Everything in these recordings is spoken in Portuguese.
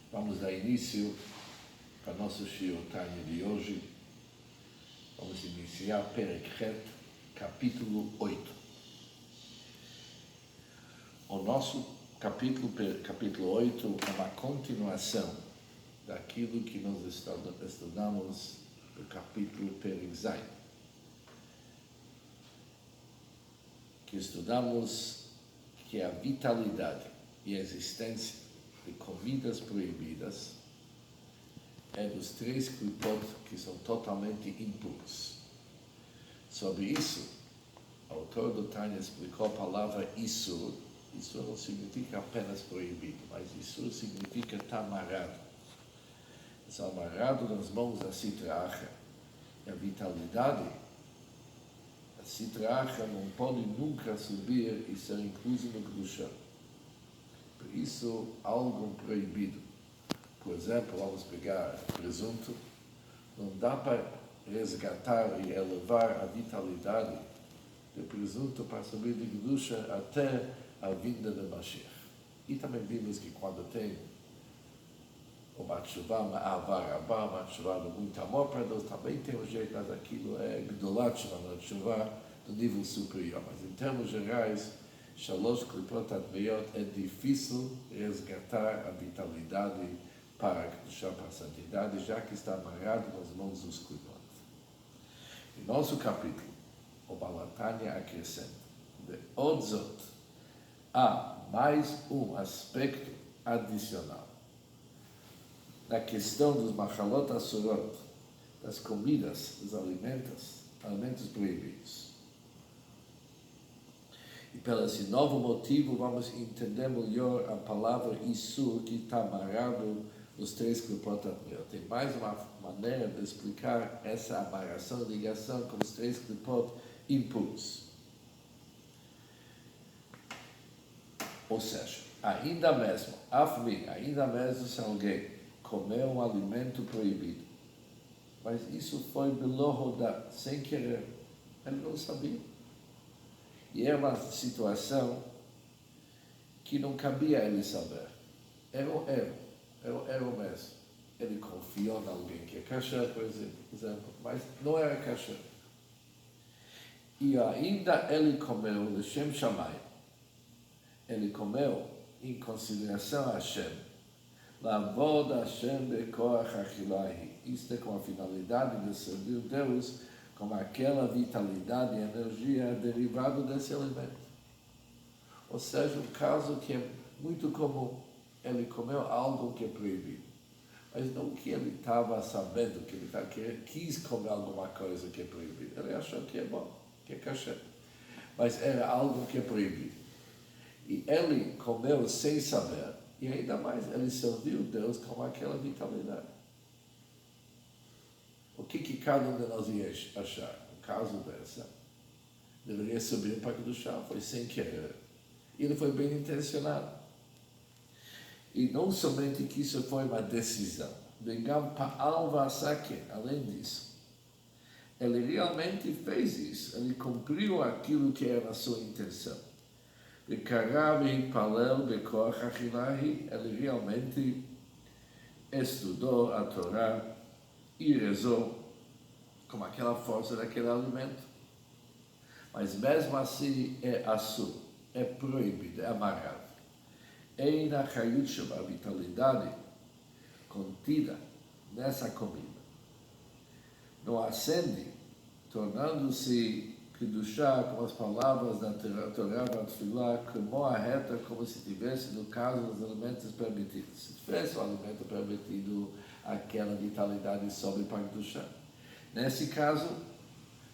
Vamos dar início para o nosso Shiur Tanya de hoje. Vamos iniciar Perek Het, capítulo 8. O nosso capítulo 8 é uma continuação daquilo que nós estudamos no capítulo Perek Zayin, que estudamos que a vitalidade e a existência de comidas proibidas é dos 3 klipot que são totalmente impuros. Sobre isso, o autor do Tanya explicou a palavra Isur. Isur não significa apenas proibido, mas Isur significa estar amarrado. Está amarrado nas mãos da Sitra Achra. E a vitalidade, a Sitra Achra não pode nunca subir e ser incluso no Kedusha. Por isso, algo proibido. Por exemplo, vamos pegar presunto. Não dá para resgatar e elevar a vitalidade do presunto para subir de Kedusha até a vinda de Mashiach. E também vimos que quando tem uma tshuva, uma avarabá, uma tshuva de muito amor para Deus, também tem um jeito, mas aquilo é gdolat, uma tshuva do nível superior. Mas em termos gerais, Shalosh Klipot Admeyot é difícil resgatar a vitalidade para a Kedushá, para a santidade, já que está amarrado nas mãos dos Klipot. Em nosso capítulo, o Baal HaTanya acrescenta: Odzot, há mais um aspecto adicional na questão dos machalot asurot, das comidas, dos alimentos proibidos. E pelo esse novo motivo, vamos entender melhor a palavra Isur, que está amarrado nos 3 klipot. Tem mais uma maneira de explicar essa amarração, ligação com os 3 klipot impuros. Ou seja, ainda mesmo se alguém comer um alimento proibido, mas isso foi belohodá, sem querer, ele não sabia. E é uma situação que não cabia ele saber. Era o erro mesmo. Ele confiou em alguém que é kasher, por exemplo, mas não era kasher. E ainda ele comeu L'Shem Shamayim. Ele comeu em consideração a Hashem. Lavod Hashem bekoach achilahi. Isto é com a finalidade de servir Deus com aquela vitalidade e energia derivada desse alimento. Ou seja, um caso que é muito comum. Ele comeu algo que é proibido. Mas não que ele estava sabendo que ele quis comer alguma coisa que é proibida. Ele achou que é bom, que é kasher. Mas era algo que é proibido. E ele comeu sem saber. E ainda mais, ele serviu Deus com aquela vitalidade. O que cada um de nós ia achar? No caso dessa, deveria subir para o chão, foi sem querer. E ele foi bem intencionado. E não somente que isso foi uma decisão, além disso, ele realmente fez isso, ele cumpriu aquilo que era a sua intenção. Ele realmente estudou a Torá e rezou com aquela força daquele alimento. Mas mesmo assim é assur, é proibido, é amarrado. E na Chayut, a vitalidade contida nessa comida não acende, tornando-se Kedushá, com as palavras da Torá, da Tefilá, como a reta, como se tivesse, no caso dos alimentos permitidos. Se tivesse o alimento permitido, aquela vitalidade sobe para Kedushá. Nesse caso,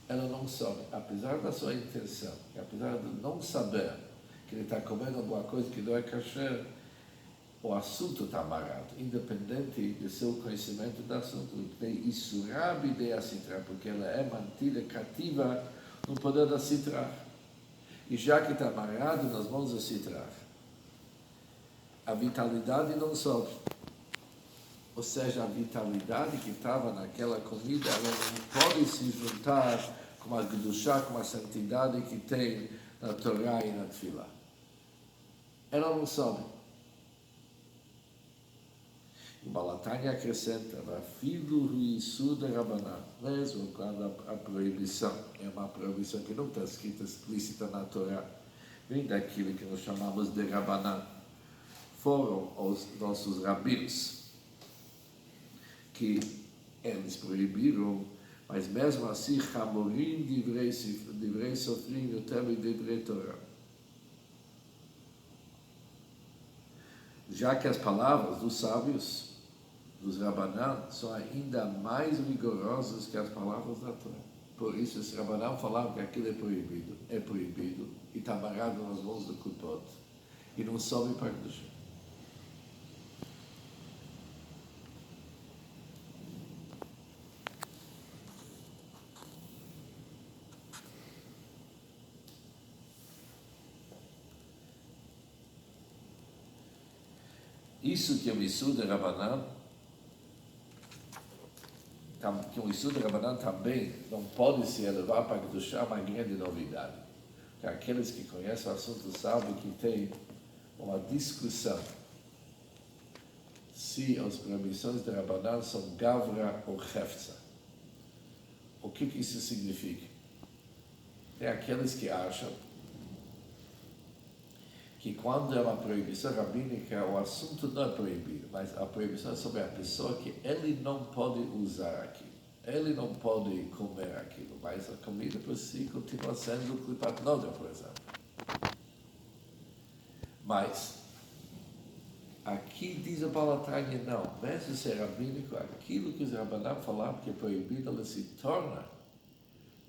ela não sobe, apesar da sua intenção, e apesar de não saber que ele está comendo alguma coisa que não é kasher, o assunto está amarrado, independente do seu conhecimento do assunto. Tem Isurab de a Sitra, porque ela é mantida cativa no poder da Sitra. E já que está amarrado nas mãos da Sitra, a vitalidade não sobe. Ou seja, a vitalidade que estava naquela comida, ela não pode se juntar com a Kedushá, com a santidade que tem na Torá e na Tefilá. Ela não sobe. O Balatani acrescenta, filho Isur de Rabanan, mesmo quando a proibição é uma proibição que não está escrita explícita na Torá, vem daquilo que nós chamamos de Rabanan. Foram os nossos rabinos que eles proibiram, mas mesmo assim, Hamorim divrei sofrim yoter divrei Torá. Já que as palavras dos sábios, dos Rabanan, são ainda mais rigorosas que as palavras da Torá. Por isso, os Rabanan falavam que aquilo é proibido, e está amarrado nas mãos do Kupot, e não sobe para o chão. Isso que é o Isur de Rabanan, que o Isur de Rabanan também não pode se elevar para Kedushá, uma grande novidade. Que aqueles que conhecem o assunto sabem que tem uma discussão se as proibições de Rabanan são Gavra ou Hefza. O que isso significa? Tem aqueles que acham que quando é uma proibição rabínica, o assunto não é proibido, mas a proibição é sobre a pessoa que ele não pode usar aquilo, ele não pode comer aquilo, mas a comida por si continua sendo Klipat Noga, por exemplo. Mas, aqui diz a Balatanya, não, mesmo ser rabínico, aquilo que os Rabanan falaram que é proibido, ele se torna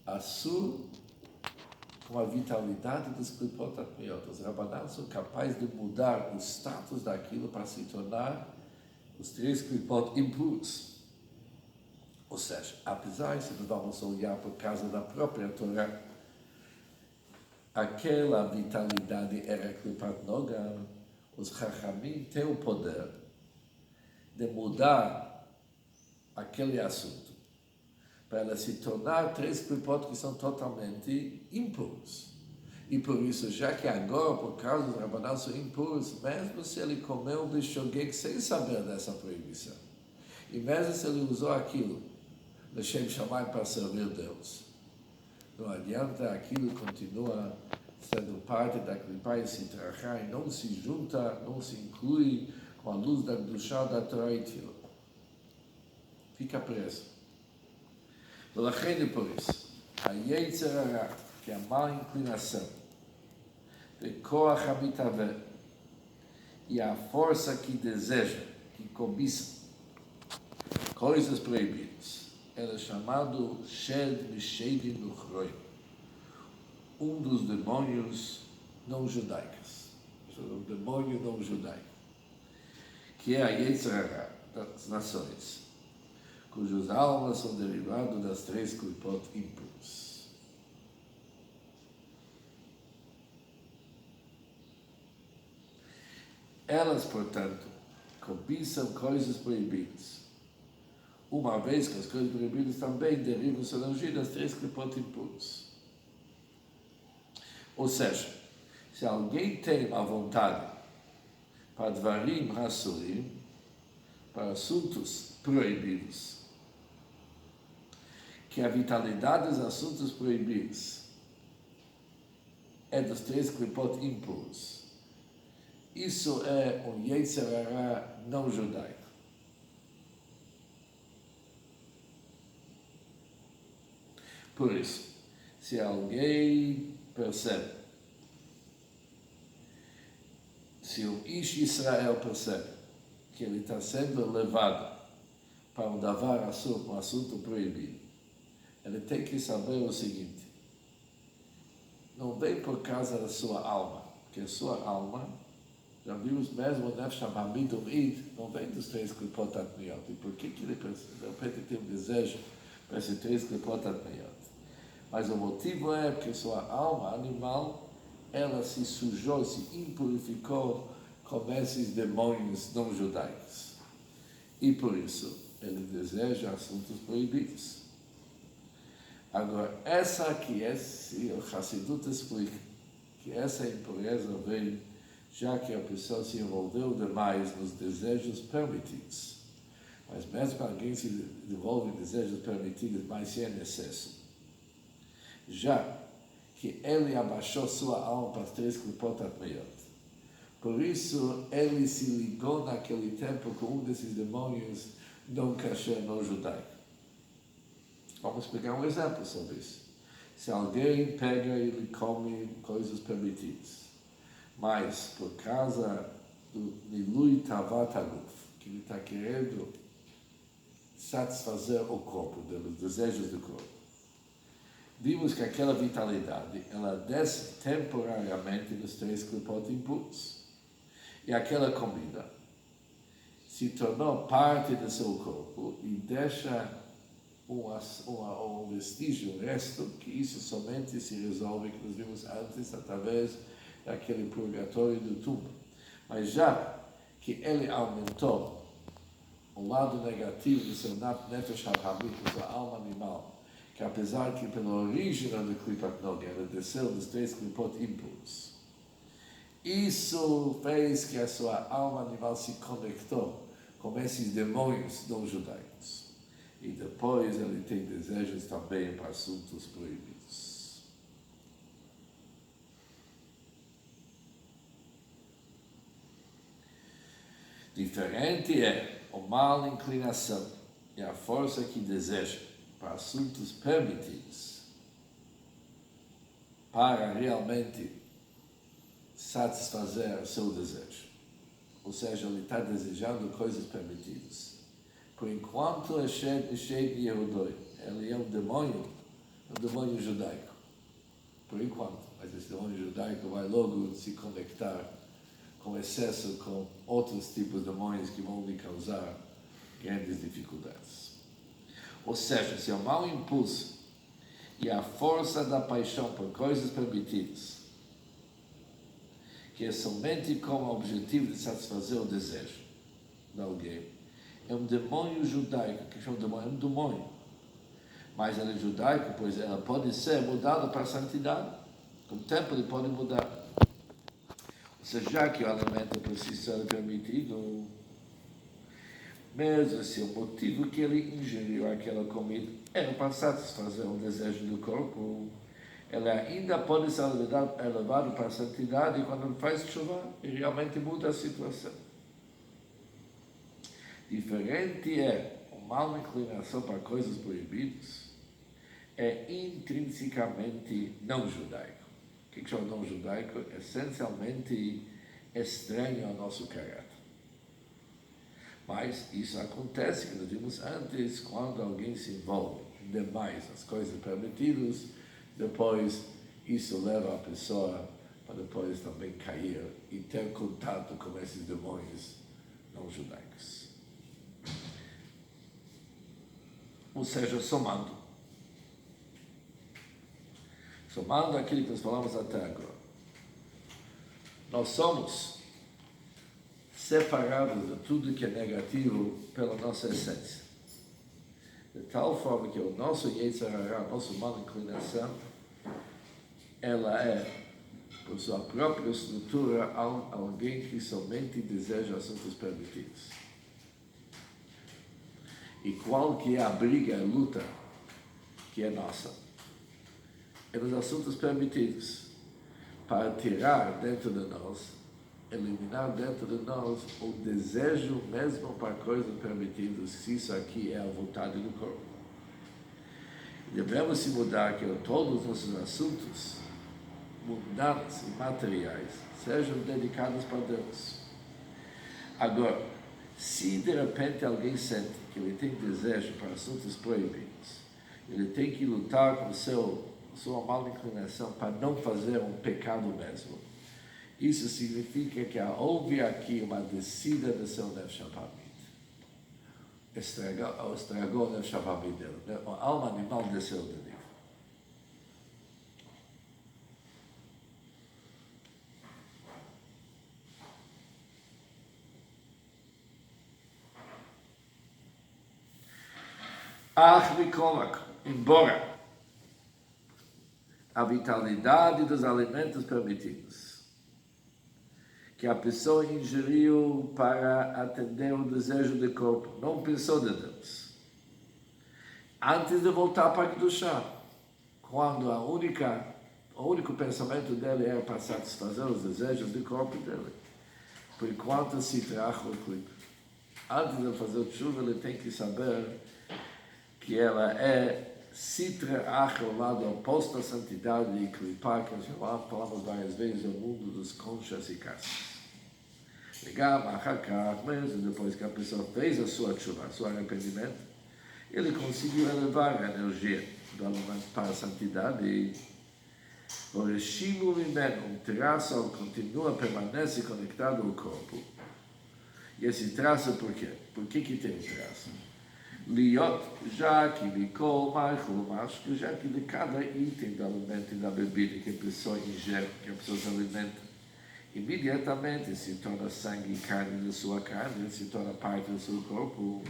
assur com a vitalidade dos Klipot Atmiot. Os Rabanan são capazes de mudar o status daquilo para se tornar os 3 Klipot impuros. Ou seja, apesar de nós vamos olhar por causa da própria Torá, aquela vitalidade era Klipat Noga, os Chachamim têm o poder de mudar aquele assunto para ela se tornar 3 Klipot que são totalmente impuros. E por isso, já que agora, por causa dos Rabanan são impuros, mesmo se ele comeu um bishogeg sem saber dessa proibição, e mesmo se ele usou aquilo, L'Shem Shammai, para servir Deus, não adianta, aquilo continua sendo parte da Klipá e se trajar, e não se junta, não se inclui com a luz da Kedushá da Torá e Tilo. Fica preso. ולכן por isso, a Yetzer Hara, que é a má inclinação, de Koach HaMitaveh, e a força que deseja, que cobiça coisas proibidas, ela é chamado Shed Mishedim Nuchroim, dos demônios não judaicos, o demônio não judaico, que é a Yetzer Hara das nações, cujas almas são derivadas das 3 Klipot impuros. Elas, portanto, cobiçam coisas proibidas, uma vez que as coisas proibidas também derivam sua energia das 3 Klipot impuros. Ou seja, se alguém tem uma vontade para Dvarim Hasurim, para assuntos proibidos, que a vitalidade dos assuntos proibidos é dos 3 Klipot impuros, isso é um Yetzer Hara não judaico. Por isso, se alguém percebe, se o Ish Israel percebe que ele está sendo levado para um davar assur, um assunto proibido, ele tem que saber o seguinte: não vem por causa da sua alma, porque a sua alma, já vimos mesmo o Nefesh HaMamid Umid, não vem dos 3 Klipot Atmiot. E por que ele de repente tem um desejo para esses 3 Klipot Atmiot? Mas o motivo é porque sua alma animal, ela se sujou, se impurificou com esses demônios não judaicos. E por isso, ele deseja assuntos proibidos. Agora, essa aqui, o Hassidut explica que essa impureza vem já que a pessoa se envolveu demais nos desejos permitidos. Mas mesmo quando alguém se desenvolve em desejos permitidos, mas se é excesso, já que ele abaixou sua alma para as três clipot atmeiot, por isso ele se ligou naquele tempo com um desses demônios não kasher, não judaico. Vamos pegar um exemplo sobre isso. Se alguém pega e ele come coisas permitidas, mas por causa do Nilui Tavat Aguf, que ele está querendo satisfazer o corpo, dos desejos do corpo, vimos que aquela vitalidade, ela desce temporariamente nos três clipot impuros. E aquela comida se tornou parte do seu corpo e deixa um vestígio, um resto, que isso somente se resolve, que nós vimos antes, através daquele purgatório do túmulo. Mas já que ele aumentou o lado negativo do seu nefesh hahamit, da sua alma animal, que apesar que pela origem do klipat noga, ela desceu dos três klipot impuros, isso fez que a sua alma animal se conectou com esses demônios não judaicos. E depois ele tem desejos também para assuntos proibidos. Diferente é a mal inclinação e a força que deseja para assuntos permitidos, para realmente satisfazer o seu desejo. Ou seja, ele está desejando coisas permitidas. Por enquanto é cheio de Yehudoi. Ele é um demônio judaico. Por enquanto. Mas esse demônio judaico vai logo se conectar com excesso com outros tipos de demônios que vão lhe causar grandes dificuldades. Ou seja, se o mau impulso e a força da paixão por coisas permitidas, que é somente com o objetivo de satisfazer o desejo de alguém, é um demônio judaico, que chama de demônio, é um demônio. Mas ele é judaico, pois ela pode ser mudada para a santidade. Com o tempo ele pode mudar. Ou seja, já que o alimento por si só é permitido, mesmo se o motivo que ele ingeriu aquela comida era para satisfazer o desejo do corpo, ele ainda pode ser elevado para a santidade quando ele faz chuva e realmente muda a situação. Diferente é a mal inclinação para coisas proibidas, é intrinsecamente não judaico. O que chama não judaico? Essencialmente estranho ao nosso caráter. Mas isso acontece, que nós vimos antes, quando alguém se envolve demais nas coisas permitidas, depois isso leva a pessoa para depois também cair e ter contato com esses demônios não judaicos. Ou seja, somando aquilo que nós falamos até agora, nós somos separados de tudo que é negativo pela nossa essência. De tal forma que o nosso Yetzer Hara, a nossa mal inclinação, ela é, por sua própria estrutura, alguém que somente deseja assuntos permitidos. E qual que é a briga, a luta que é nossa? É nos assuntos permitidos, para tirar dentro de nós, eliminar dentro de nós o desejo mesmo para coisas permitidas, se isso aqui é a vontade do corpo. Devemos se mudar que todos os nossos assuntos mundanos e materiais sejam dedicados para Deus. Agora, se de repente alguém sente que ele tem desejo para assuntos proibidos, ele tem que lutar com sua mal inclinação para não fazer um pecado mesmo. Isso significa que houve aqui uma descida do seu Nefesh Hahamit. Estragou o Nefesh Hahamit dele. A alma animal desceu de nível. Embora a vitalidade dos alimentos permitidos, que a pessoa ingeriu para atender o desejo do corpo, não pensou de Deus. Antes de voltar para Kedushá, quando o único pensamento dele era para satisfazer os desejos do corpo dele, por enquanto se traz o clipe. Antes de fazer o chuva, ele tem que saber que ela é Sitra Achel, o lado oposto à santidade e clipar, que nós falamos várias vezes, o mundo dos conchas e caças. Mesmo depois que a pessoa fez a sua chuva, seu arrependimento, ele conseguiu elevar a energia do alimento para a santidade e o Reshimo Mimeno, um traço, continua, permanece conectado ao corpo. E esse traço, por quê? Por que tem um traço? Liot, já que Mikol, Marchul, já que de cada item do alimento e da bebida que a pessoa ingere, que a pessoa se alimenta, imediatamente se torna sangue e carne da sua carne, se torna parte do seu corpo.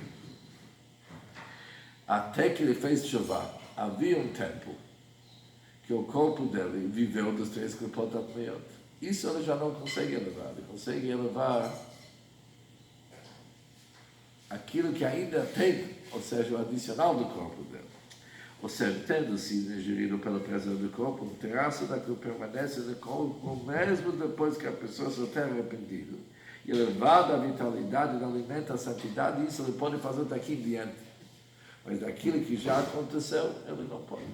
Até que ele fez chuva, havia um tempo que o corpo dele viveu dos 3 Klipot Atmeyot. Isso ele já não consegue elevar, ele consegue elevar aquilo que ainda tem, ou seja, o adicional do corpo dele. Ou seja, tendo sido ingerido pela presença do corpo, um traço daquilo permanece no corpo, mesmo depois que a pessoa se tenha arrependido. E elevado a vitalidade do alimento, a santidade, isso ele pode fazer daqui em diante. Mas daquilo que já aconteceu, ele não pode.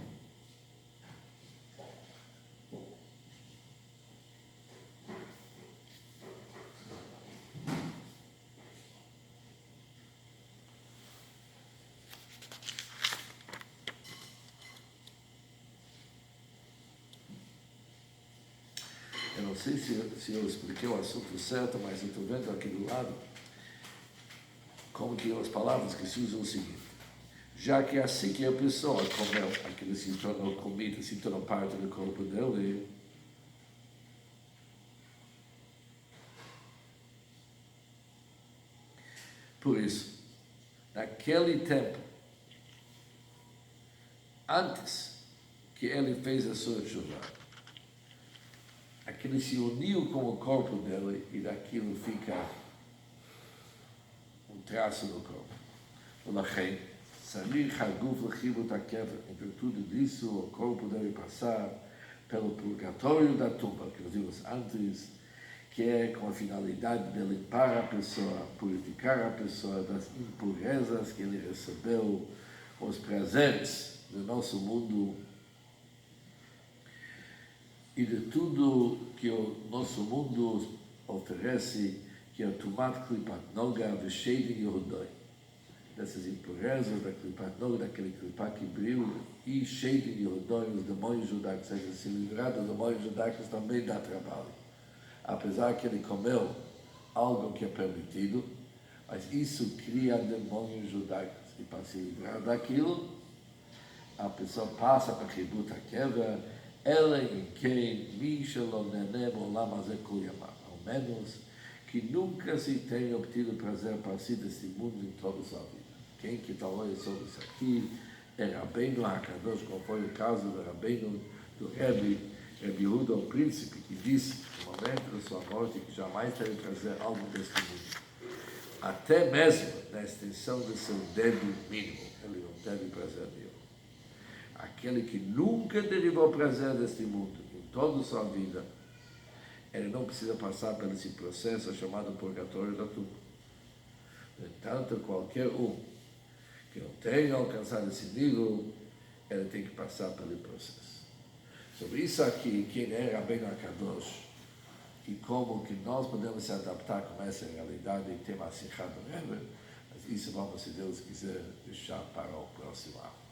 Eu não sei se eu expliquei o assunto certo, mas eu estou vendo aqui do lado como que as palavras que se usam o seguinte. Já que é assim que a pessoa comeu aquilo se tornou comida, se tornou parte do corpo dele, por isso, naquele tempo, antes que ele fez a sua chuva, aquilo se uniu com o corpo dele e daquilo fica um traço do corpo. Em virtude disso, o corpo deve passar pelo purgatório da tumba, que nós vimos antes, que é com a finalidade de limpar a pessoa, purificar a pessoa das impurezas que ele recebeu, os prazeres do nosso mundo e de tudo que o nosso mundo oferece, que é o Tumat Klipat Noga Veshedim Yehudoi, dessas impurezas, da Klipat Noga, daquele Klipat que brilha, e Shedim Yehudoi, os demônios judaicos, ou seja, se livrar dos demônios judaicos também dá trabalho. Apesar que ele comeu algo que é permitido, mas isso cria demônios judaicos. E para se livrar daquilo, a pessoa passa para Kibut HaKever, ela em quem Mishalom Olam Hazeh Kol Yamav, ao menos que nunca se tenha obtido prazer para si desse mundo em toda a sua vida. Quem que falou sobre isso aqui é Rabbeinu HaKadosh, como foi o caso do Rabbeinu, do Rebbe Yehuda, o príncipe, que disse no momento da sua morte que jamais teve prazer algo deste mundo. Até mesmo na extensão do seu dedo mínimo, ele não teve prazer nenhum. Aquele que nunca derivou prazer deste mundo em toda a sua vida, ele não precisa passar por esse processo chamado purgatório da tumba. No entanto, qualquer um que não tenha alcançado esse nível, ele tem que passar pelo processo. Sobre isso aqui, quem é Rabbeinu HaKadosh e como que nós podemos se adaptar com essa realidade e ter uma Simchat do Rebbe, mas isso vamos, se Deus quiser, deixar para o próximo ano.